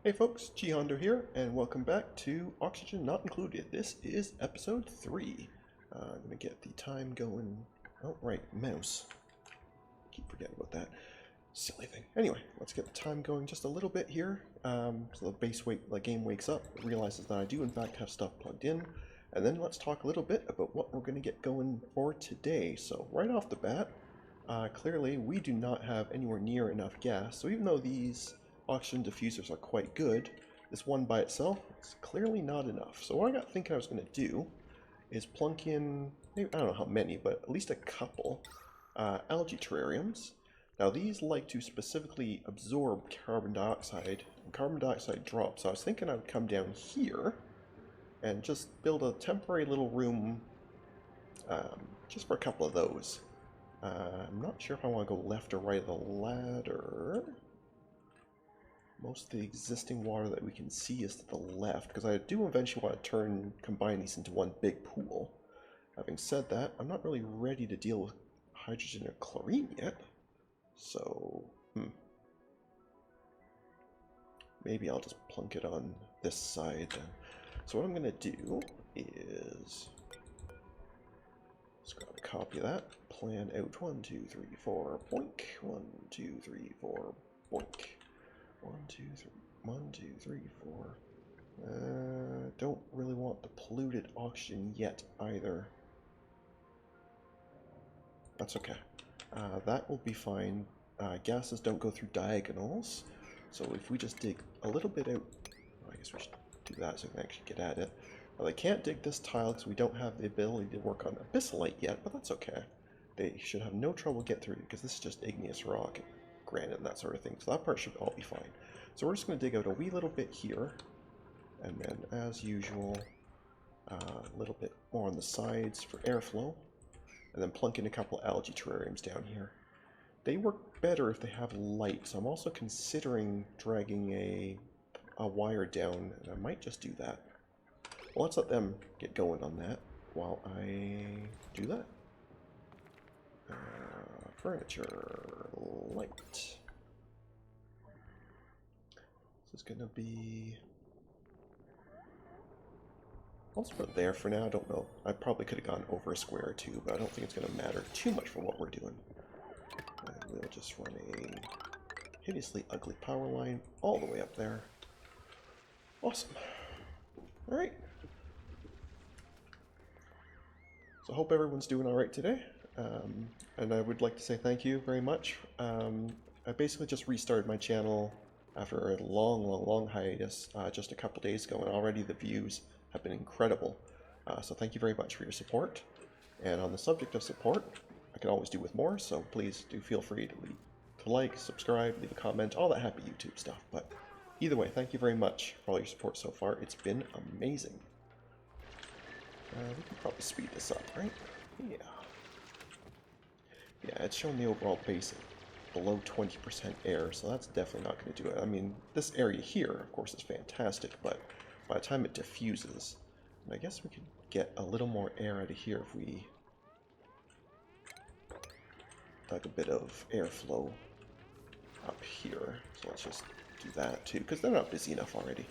Hey folks, GHondo here, and welcome back to Oxygen Not Included. This is episode 3. I'm going to get the time going. Oh, right, mouse. Keep forgetting about that. Silly thing. Anyway, let's get the time going just a little bit here. So the game wakes up, realizes that I do in fact have stuff plugged in, and then let's talk a little bit about what we're going to get going for today. So right off the bat, clearly we do not have anywhere near enough gas, so even though these oxygen diffusers are quite good, this one by itself is clearly not enough. So what I got thinking I was going to do is plunk in, maybe, I don't know how many, but at least a couple algae terrariums. Now these like to specifically absorb carbon dioxide, and carbon dioxide drops. So I was thinking I would come down here and just build a temporary little room just for a couple of those. I'm not sure if I want to go left or right of the ladder. Most of the existing water that we can see is to the left, because I do eventually want to combine these into one big pool. Having said that, I'm not really ready to deal with hydrogen or chlorine yet. So, maybe I'll just plunk it on this side then. So what I'm going to do is, let's grab a copy of that, plan out 1, 2, 3, 4, boink, 1, 2, 3, 4, boink. 1, 2, 3, 1, 2, 3, 4. Don't really want the polluted oxygen yet either. That's okay. That will be fine. Gases don't go through diagonals, so if we just dig a little bit out, I guess we should do that so we can actually get at it. Now they can't dig this tile because we don't have the ability to work on abyssallite yet, but that's okay. They should have no trouble getting through because this is just igneous rock, granite and that sort of thing, so that part should all be fine. So we're just going to dig out a wee little bit here, and then as usual, a little bit more on the sides for airflow, and then plunk in a couple algae terrariums down here. They work better if they have light, so I'm also considering dragging a wire down, and I might just do that. Well, let's let them get going on that while I do that. Furniture, light. This is going to be... I'll just put it there for now. I don't know. I probably could have gone over a square or two, but I don't think it's going to matter too much for what we're doing. And we'll just run a hideously ugly power line all the way up there. Awesome. Alright. So I hope everyone's doing alright today. And I would like to say thank you very much. I basically just restarted my channel after a long hiatus just a couple days ago, and already the views have been incredible. So thank you very much for your support. And on the subject of support, I can always do with more, so please do feel free to like, subscribe, leave a comment, all that happy YouTube stuff. But either way, thank you very much for all your support so far. It's been amazing. We can probably speed this up, right? Yeah. Yeah, it's showing the overall base below 20% air, so that's definitely not going to do it. I mean, this area here, of course, is fantastic, but by the time it diffuses, and I guess we could get a little more air out of here if we dug a bit of airflow up here. So let's just do that too, because they're not busy enough already.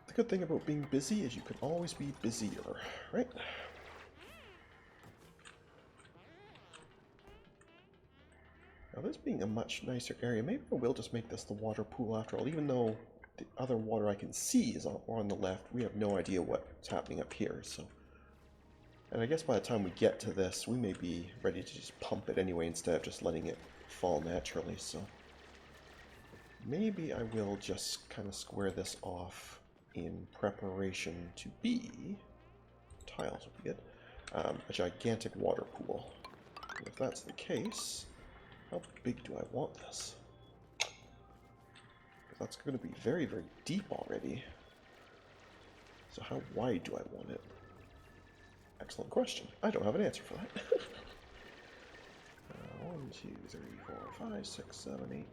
The good thing about being busy is you can always be busier, right? Now this being a much nicer area, maybe I will just make this the water pool after all, even though the other water I can see is on the left. We have no idea what's happening up here, so... And I guess by the time we get to this, we may be ready to just pump it anyway instead of just letting it fall naturally, so... Maybe I will just kind of square this off in preparation to be, tiles would be good, a gigantic water pool. And if that's the case, how big do I want this? That's going to be very deep already. So how wide do I want it? Excellent question. I don't have an answer for that. 1, 2, 3, 4, 5, 6, 7, 8, 9,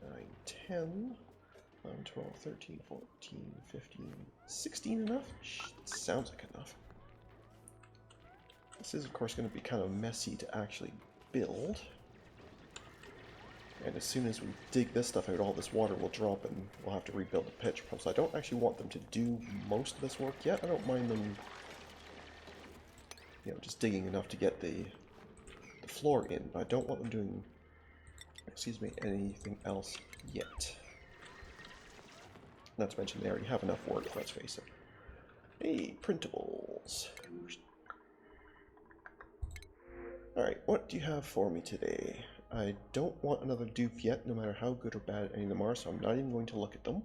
10... 11, 12, 13, 14, 15, 16 enough? Sounds like enough. This is, of course, going to be kind of messy to actually build. And as soon as we dig this stuff out, all this water will drop and we'll have to rebuild the pitch pump. So I don't actually want them to do most of this work yet. I don't mind them, you know, just digging enough to get the floor in, but I don't want them doing, excuse me, anything else yet. Not to mention they already have enough work, let's face it. Hey, printables. Alright, what do you have for me today? I don't want another dupe yet, no matter how good or bad any of them are, so I'm not even going to look at them.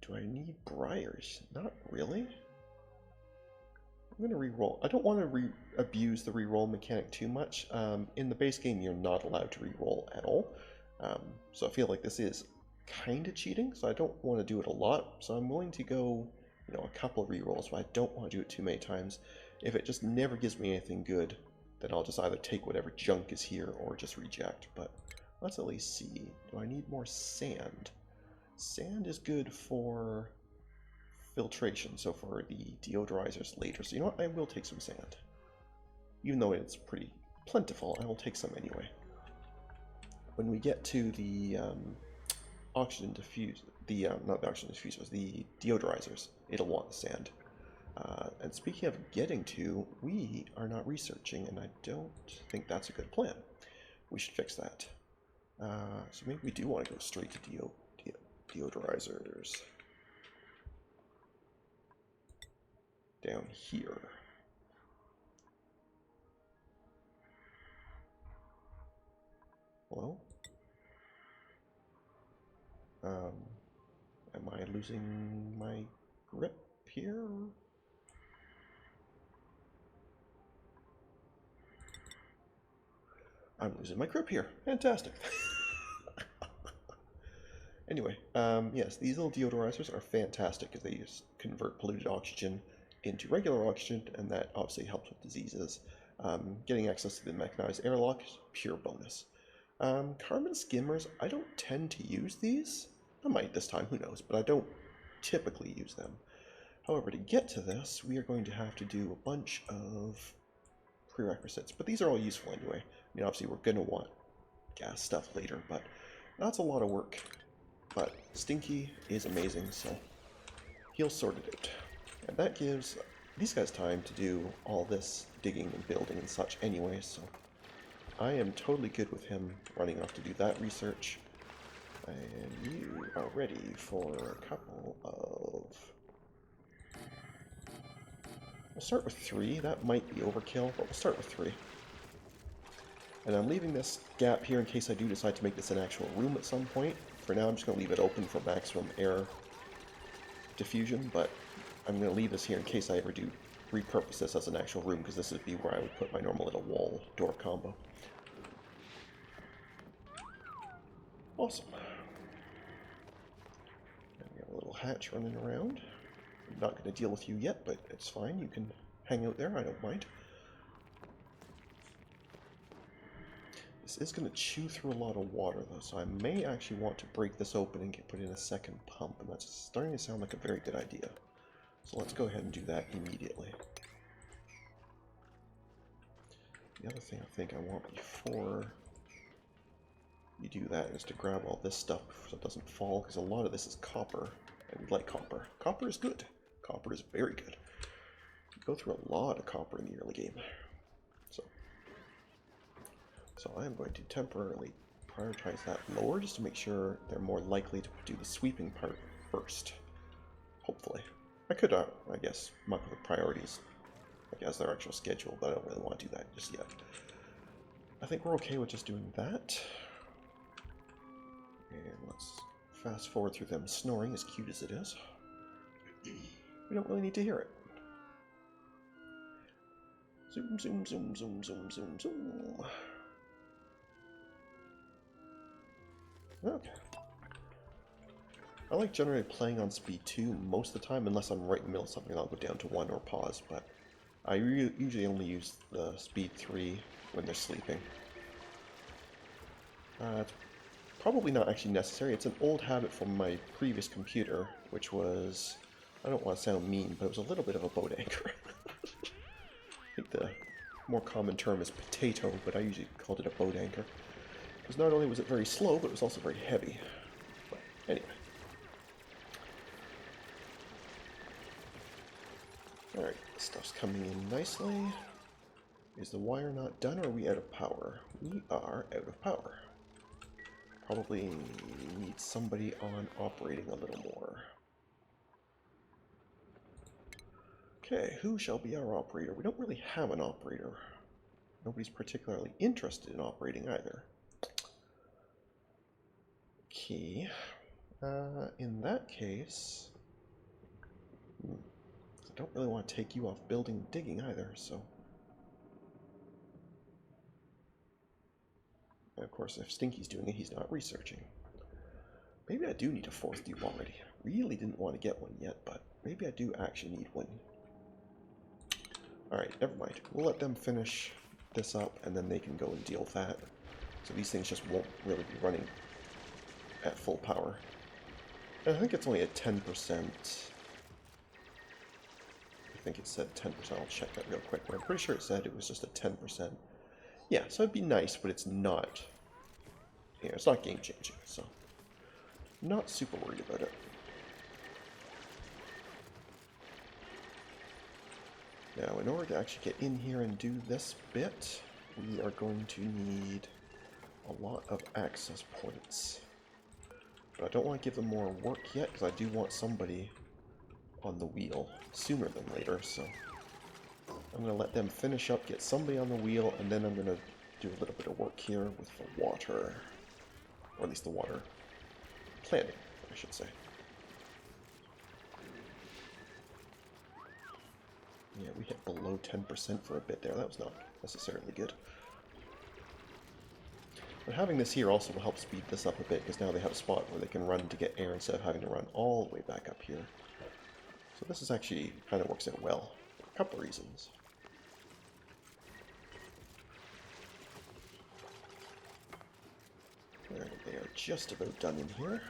Do I need briars? Not really. I'm going to re-roll. I don't want to abuse the re-roll mechanic too much. In the base game, you're not allowed to re-roll at all. So I feel like this is kind of cheating, so I don't want to do it a lot. So I'm willing to go, you know, a couple of re-rolls, but I don't want to do it too many times. If it just never gives me anything good, then I'll just either take whatever junk is here or just reject. But let's at least see. Do I need more sand? Sand is good for filtration, so for the deodorizers later. So you know what? I will take some sand. Even though it's pretty plentiful, I will take some anyway. When we get to the oxygen diffuse, not the oxygen diffusers, the deodorizers, it'll want the sand. And speaking of getting to, we are not researching, and I don't think that's a good plan. We should fix that. So maybe we do want to go straight to deodorizers. Down here. Hello? Am I losing my grip here? I'm losing my grip here. Fantastic. Anyway, yes, these little deodorizers are fantastic because they just convert polluted oxygen into regular oxygen, and that obviously helps with diseases. Getting access to the mechanized airlock is pure bonus. Carbon skimmers, I don't tend to use these. I might this time, who knows, but I don't typically use them. However, to get to this, we are going to have to do a bunch of prerequisites, but these are all useful anyway. I mean, obviously we're going to want gas stuff later, but that's a lot of work. But Stinky is amazing, so he'll sort it out. And that gives these guys time to do all this digging and building and such anyway, so I am totally good with him running off to do that research. And you are ready for a couple of... We'll start with 3. That might be overkill, but we'll start with 3. And I'm leaving this gap here in case I do decide to make this an actual room at some point. For now, I'm just going to leave it open for maximum air diffusion, but I'm going to leave this here in case I ever do repurpose this as an actual room, because this would be where I would put my normal little wall door combo. Awesome. And we have a little hatch running around. I'm not going to deal with you yet, but it's fine. You can hang out there. I don't mind. This is going to chew through a lot of water, though, so I may actually want to break this open and put in a second pump, and that's starting to sound like a very good idea. So let's go ahead and do that immediately. The other thing I think I want before you do that is to grab all this stuff so it doesn't fall, because a lot of this is copper, and we like copper. Copper is good. Copper is very good. You go through a lot of copper in the early game. So I am going to temporarily prioritize that lower just to make sure they're more likely to do the sweeping part first. Hopefully. I could, I guess, muck with priorities like as their actual schedule, but I don't really want to do that just yet. I think we're okay with just doing that. And let's fast forward through them snoring, as cute as it is. We don't really need to hear it. Zoom, zoom, zoom, zoom, zoom, zoom, zoom. Okay. I like generally playing on speed 2 most of the time, unless I'm right in the middle of something. I'll go down to 1 or pause, but I usually only use the speed 3 when they're sleeping. It's probably not actually necessary. It's an old habit from my previous computer, which was, I don't want to sound mean, but it was a little bit of a boat anchor. I think more common term is potato, but I usually called it a boat anchor. Because not only was it very slow, but it was also very heavy. But anyway. Alright, stuff's coming in nicely. Is the wire not done, or are we out of power? We are out of power. Probably need somebody on operating a little more. Okay, who shall be our operator? We don't really have an operator. Nobody's particularly interested in operating either. Okay. In that case, I don't really want to take you off building digging either, so. And of course, if Stinky's doing it, he's not researching. Maybe I do need a fourth dupe already. Really didn't want to get one yet, but maybe I do actually need one. Alright, never mind. We'll let them finish this up, and then they can go and deal with that. So these things just won't really be running at full power. And I think it's only at 10%. I think it said 10%. I'll check that real quick, but I'm pretty sure it said it was just at 10%. Yeah, so it'd be nice, but it's not, you know, it's not game-changing, so not super worried about it. Now, in order to actually get in here and do this bit, we are going to need a lot of access points. But I don't want to give them more work yet, because I do want somebody on the wheel sooner than later, so I'm going to let them finish up, get somebody on the wheel, and then I'm going to do a little bit of work here with the water. Or at least the water planning, I should say. Yeah, we hit below 10% for a bit there. That was not necessarily good. But having this here also will help speed this up a bit, because now they have a spot where they can run to get air instead of having to run all the way back up here. So this is actually kind of works out well for a couple of reasons. Alright, they are just about done in here.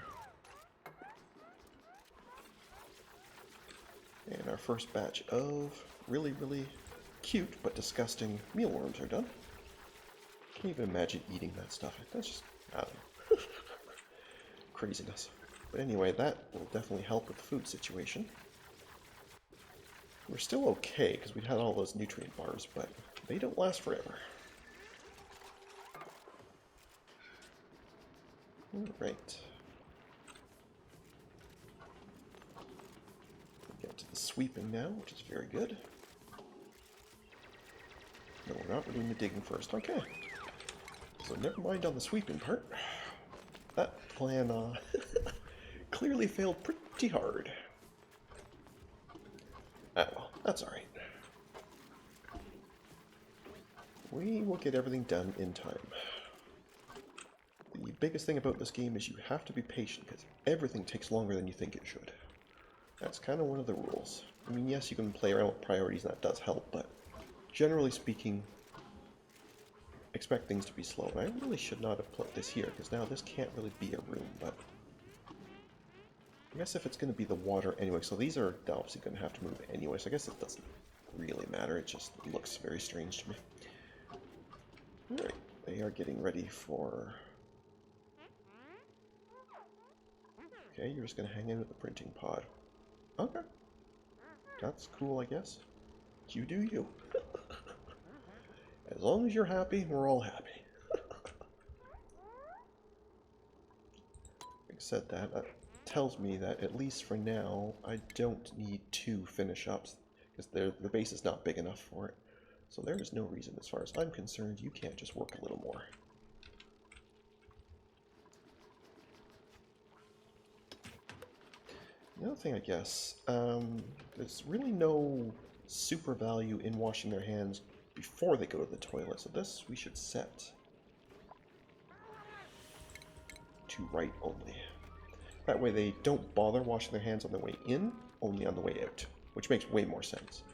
And our first batch of really, really cute but disgusting mealworms are done. Can't even imagine eating that stuff. That's just, I don't know, craziness. But anyway, that will definitely help with the food situation. We're still okay, because we had all those nutrient bars, but they don't last forever. Alright. Get to the sweeping now, which is very good. No, we're not doing the digging first. Okay. So never mind on the sweeping part. That plan clearly failed pretty hard. Ah well, that's alright. We will get everything done in time. The biggest thing about this game is you have to be patient, because everything takes longer than you think it should. That's kind of one of the rules. I mean, yes, you can play around with priorities, and that does help, but generally speaking, expect things to be slow. And I really should not have put this here, because now this can't really be a room, but I guess if it's going to be the water anyway, so these are obviously going to have to move anyway, so I guess it doesn't really matter, it just looks very strange to me. Alright, they are getting ready for... Okay, you're just going to hang in with the printing pod. Okay. That's cool, I guess. You do you. As long as you're happy, we're all happy. Having said that, that tells me that at least for now, I don't need 2 finish-ups, because the base is not big enough for it. So there is no reason, as far as I'm concerned, you can't just work a little more. The other thing, I guess, there's really no super value in washing their hands before they go to the toilet, so this we should set to right only. That way they don't bother washing their hands on the way in, only on the way out, which makes way more sense.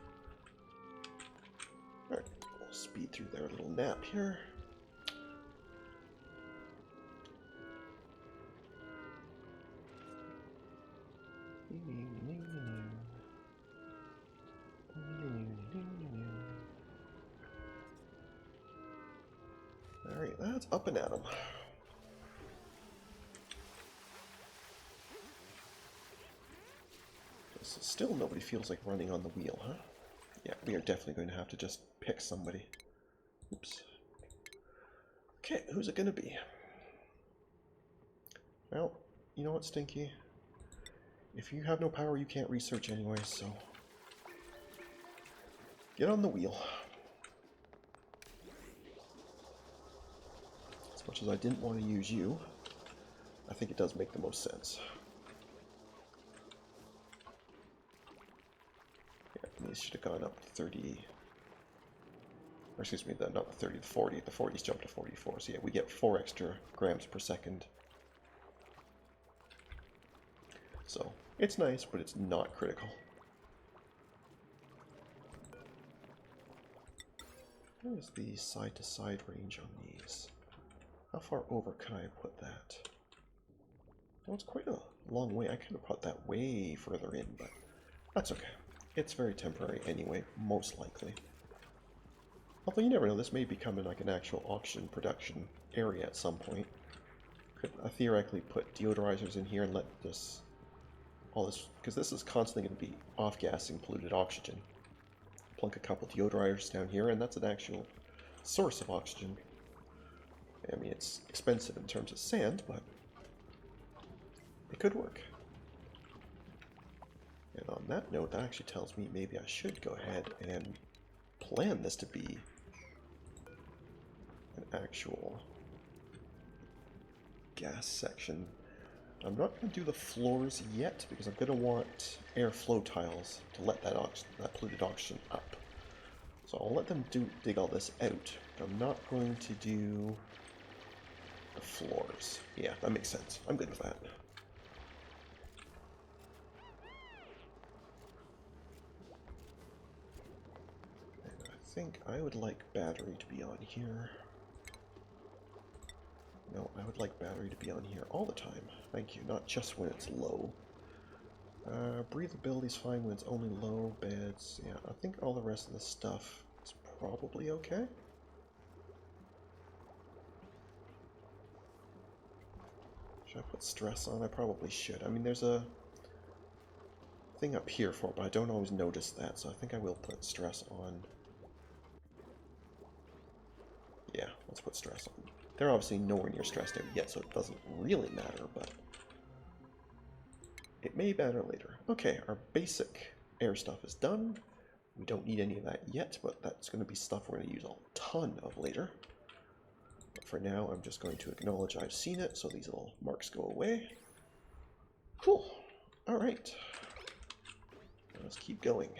Alright, we'll speed through their little nap here. Alright, that's up and at 'em. So still nobody feels like running on the wheel, huh? Yeah, we are definitely going to have to just pick somebody. Oops. Okay, who's it going to be? Well, you know what, Stinky? If you have no power, you can't research anyway, so... get on the wheel. As much as I didn't want to use you, I think it does make the most sense. Yeah, these should have gone up to 30... or excuse me, not the 30, the 40. The 40's jumped to 44, so yeah, we get 4 extra grams per second. So, it's nice, but it's not critical. What is the side-to-side range on these? How far over can I put that? Well, it's quite a long way. I could have put that way further in, but that's okay. It's very temporary anyway, most likely. Although you never know, this may become like an actual auction production area at some point. Could I theoretically put deodorizers in here and let this... all this, because this is constantly going to be off-gassing polluted oxygen. Plunk a couple deodorizers down here, and that's an actual source of oxygen. I mean, it's expensive in terms of sand, but it could work. And on that note, that actually tells me maybe I should go ahead and plan this to be an actual gas section. I'm not going to do the floors yet because I'm going to want airflow tiles to let that polluted oxygen up. So I'll let them dig all this out. I'm not going to do the floors. Yeah, that makes sense. I'm good with that. And I think I would like battery to be on here. No, I would like battery to be on here all the time. Thank you, not just when it's low. Breathability is fine when it's only low. Beds, yeah, I think all the rest of the stuff is probably okay. Should I put stress on? I probably should. I mean, there's a thing up here for it, but I don't always notice that, so I think I will put stress on. Yeah, let's put stress on. They're obviously nowhere near stressed out yet, so it doesn't really matter, but it may matter later. Okay, our basic air stuff is done. We don't need any of that yet, but that's going to be stuff we're going to use a ton of later. But for now, I'm just going to acknowledge I've seen it, so these little marks go away. Cool. All right. Let's keep going.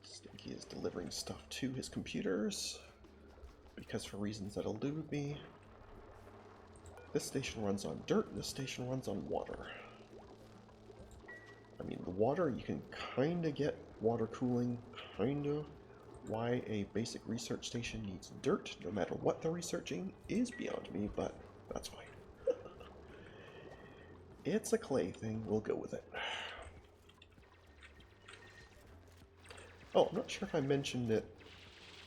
Stinky is delivering stuff to his computers, because for reasons that elude me. This station runs on dirt, this station runs on water. I mean, the water, you can kinda get water cooling, kinda. Why a basic research station needs dirt, no matter what they're researching, is beyond me, but that's fine. It's a clay thing, we'll go with it. Oh, I'm not sure if I mentioned it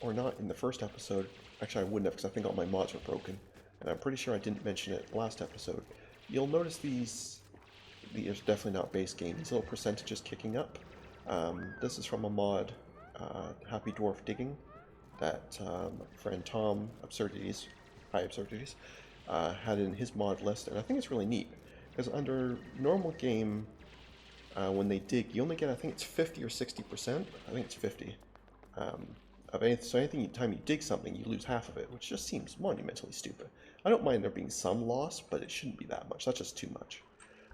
or not in the first episode. Actually, I wouldn't have, because I think all my mods are broken. And I'm pretty sure I didn't mention it last episode. You'll notice these are definitely not base game. These little percentages kicking up. This is from a mod, 𝗊𝗵𝗲𝗰𝗶𝗹, that friend 𝗊𝗵𝗵𝗲𝗰𝗵𝗔𝗍𝗍𝗔𝗍 had in his mod list, and I think it's really neat. Because under normal game, when they dig, you only get, I think it's 50 or 60%. I think it's 50. Of anything, so anytime you dig something, you lose half of it, which just seems monumentally stupid. I don't mind there being some loss, but it shouldn't be that much. That's just too much.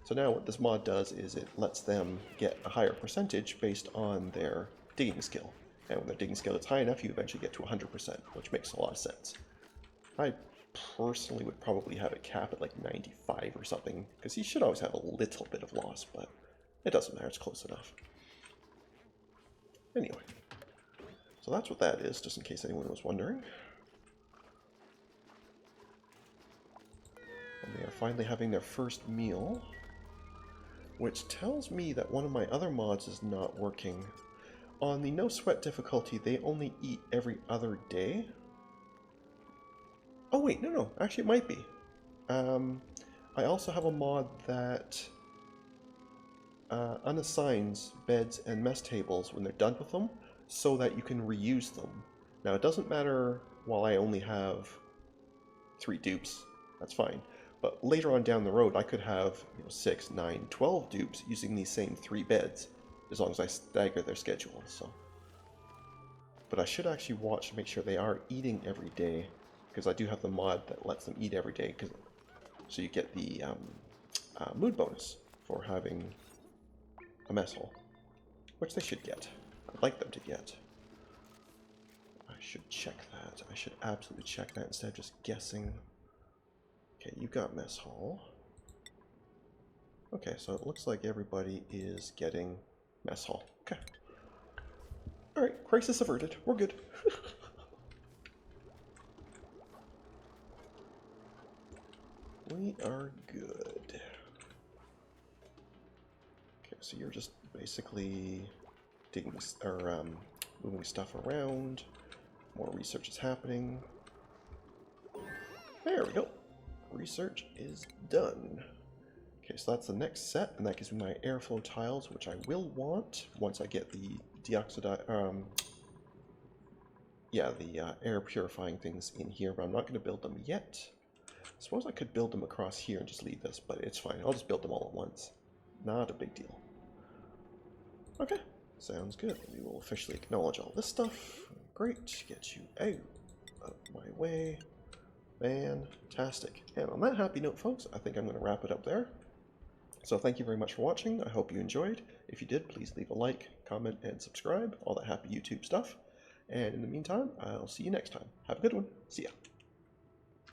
So now what this mod does is it lets them get a higher percentage based on their digging skill. And when their digging skill is high enough, you eventually get to 100%, which makes a lot of sense. I personally would probably have it cap at like 95 or something, because you should always have a little bit of loss, but it doesn't matter, it's close enough. Anyway. So that's what that is, just in case anyone was wondering. And they are finally having their first meal. which tells me that one of my other mods is not working. On the no sweat difficulty, they only eat every other day. Oh wait, no, actually it might be. I also have a mod that unassigns beds and mess tables when they're done with them, so that you can reuse them. Now it doesn't matter while I only have 3 dupes, that's fine. But later on down the road I could have 6, 9, 12 dupes using these same 3 beds, as long as I stagger their schedules. So. But I should actually watch to make sure they are eating every day, because I do have the mod that lets them eat every day, so you get the mood bonus for having a mess hall, which they should get. I'd like them to get. I should check that. I should absolutely check that instead of just guessing. Okay, you got mess hall. Okay, so it looks like everybody is getting mess hall. Okay. Alright, crisis averted. We're good. We are good. Okay, so you're just basically digging or moving stuff around. More research is happening. There we go. Research is done. Okay, so that's the next set, and that gives me my airflow tiles, which I will want once I get the air purifying things in here, but I'm not going to build them yet. I suppose I could build them across here and just leave this, but it's fine. I'll just build them all at once. Not a big deal. Okay, sounds good. We will officially acknowledge all this stuff. Great, get you out of my way. Fantastic. And on that happy note, folks, I think I'm going to wrap it up there. So thank you very much for watching. I hope you enjoyed. If you did, please leave a like, comment, and subscribe. All that happy YouTube stuff. And in the meantime, I'll see you next time. Have a good one. See ya.